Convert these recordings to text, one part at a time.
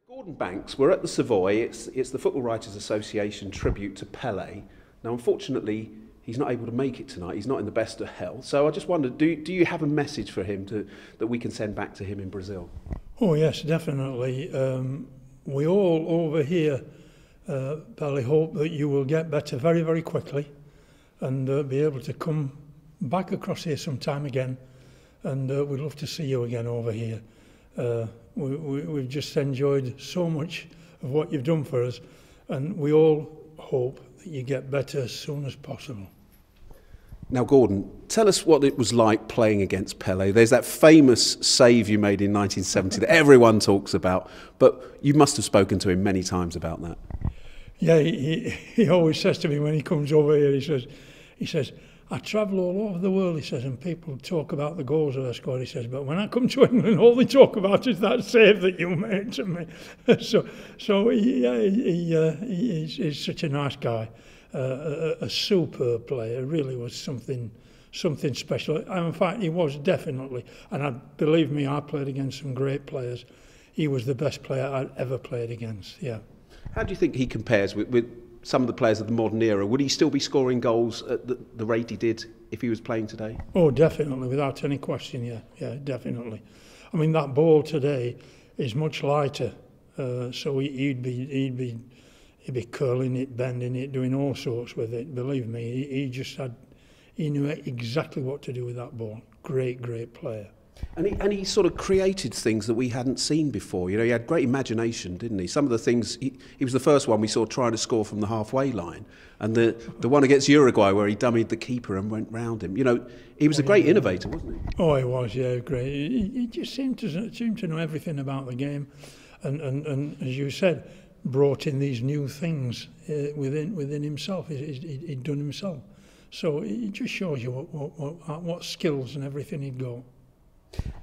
Gordon Banks, we're at the Savoy. It's the Football Writers Association tribute to Pelé. Now, unfortunately, he's not able to make it tonight. He's not in the best of health. So I just wondered, do you have a message for him that we can send back to him in Brazil? Oh yes, definitely. We all over here, Pelé, hope that you will get better very, very quickly and be able to come back across here sometime again. And we'd love to see you again over here. We've just enjoyed so much of what you've done for us, and we all hope that you get better as soon as possible. Now, Gordon, tell us what it was like playing against Pelé. There's that famous save you made in 1970 that everyone talks about, but you must have spoken to him many times about that. Yeah, he always says to me when he comes over here, he says, I travel all over the world, he says, and people talk about the goals that I scored, he says, but when I come to England, all they talk about is that save that you made to me. so he's such a nice guy, a superb player, really was something special. And in fact, he was definitely, and believe me, I played against some great players. He was the best player I'd ever played against, yeah. How do you think he compares with some of the players of the modern era? Would he still be scoring goals at the rate he did if he was playing today? Oh, definitely, without any question, yeah, definitely. I mean, that ball today is much lighter, so he'd be curling it, bending it, doing all sorts with it. Believe me, he knew exactly what to do with that ball. Great player. And he sort of created things that we hadn't seen before. You know, he had great imagination, didn't he? Some of the things, he was the first one we saw trying to score from the halfway line. And the one against Uruguay where he dummied the keeper and went round him. You know, he was a great innovator, wasn't he? Oh, he was, yeah, great. He just seemed to know everything about the game. And as you said, brought in these new things within himself. He'd done himself. So it just shows you what skills and everything he'd got.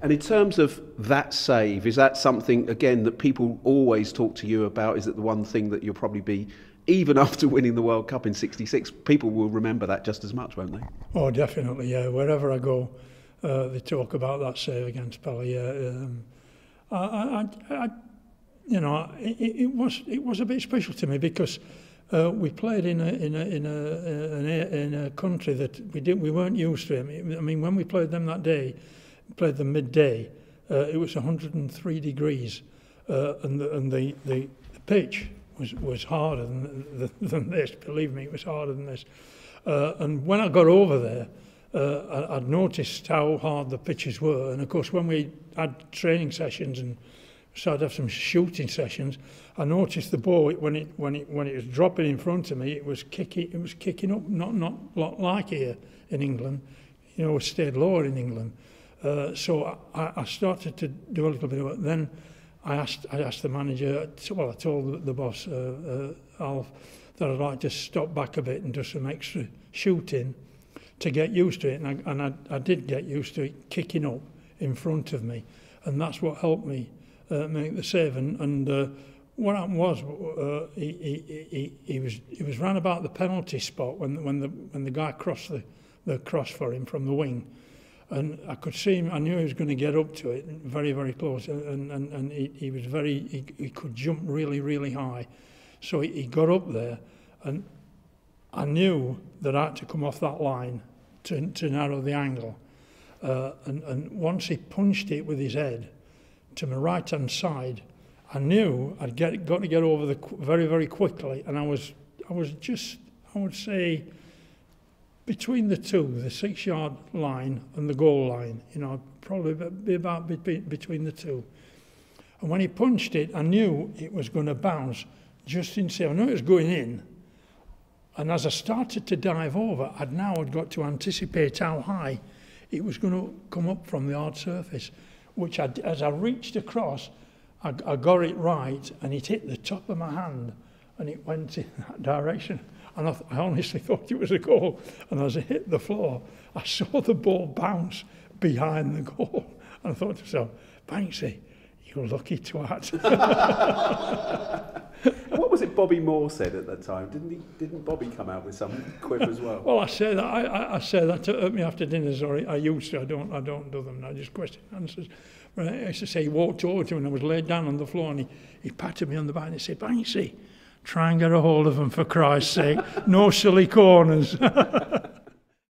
And in terms of that save, is that something, again, that people always talk to you about? Is it the one thing that you'll probably be, even after winning the World Cup in '66, people will remember that just as much, won't they? Oh, definitely, yeah. Wherever I go, they talk about that save against Pelé. Yeah. You know, it was a bit special to me because we played in a country that we weren't used to. I mean, when we played them that day, played them midday, it was 103 degrees, and the pitch was harder than this. Believe me, it was harder than this. And when I got over there, I'd noticed how hard the pitches were. And of course, when we had training sessions and started to have some shooting sessions, I noticed the ball when it was dropping in front of me, it was kicking up, not like here in England. You know, it stayed lower in England. So I started to do a little bit of it. Then I asked the manager, well, I told the boss, Alf, that I'd like to stop back a bit and do some extra shooting to get used to it. And I did get used to it kicking up in front of me. And that's what helped me make the save. And what happened was, he was round about the penalty spot when the guy crossed the cross for him from the wing. And I could see him, I knew he was going to get up to it very, very close. And he was he could jump really, really high. So he got up there, and I knew that I had to come off that line to narrow the angle. And once he punched it with his head to my right-hand side, I knew I'd got to get over very, very quickly. And I was just, I would say, between the two, the 6-yard line and the goal line, you know, probably be about between the two. And when he punched it, I knew it was going to bounce just inside. I knew it was going in. And as I started to dive over, I'd got to anticipate how high it was going to come up from the hard surface, which as I reached across, I got it right, and it hit the top of my hand, and it went in that direction. And I honestly thought it was a goal. And as it hit the floor, I saw the ball bounce behind the goal. And I thought to myself, Banksy, you lucky twat. What was it Bobby Moore said at that time? Didn't Bobby come out with some quip as well? Well, I say that I say that to me after dinners, or I used to. I don't do them now. Just question answers. But I used to say he walked over to me and I was laid down on the floor and he patted me on the back and he said, "Banksy, try and get a hold of them for Christ's sake. No silly corners."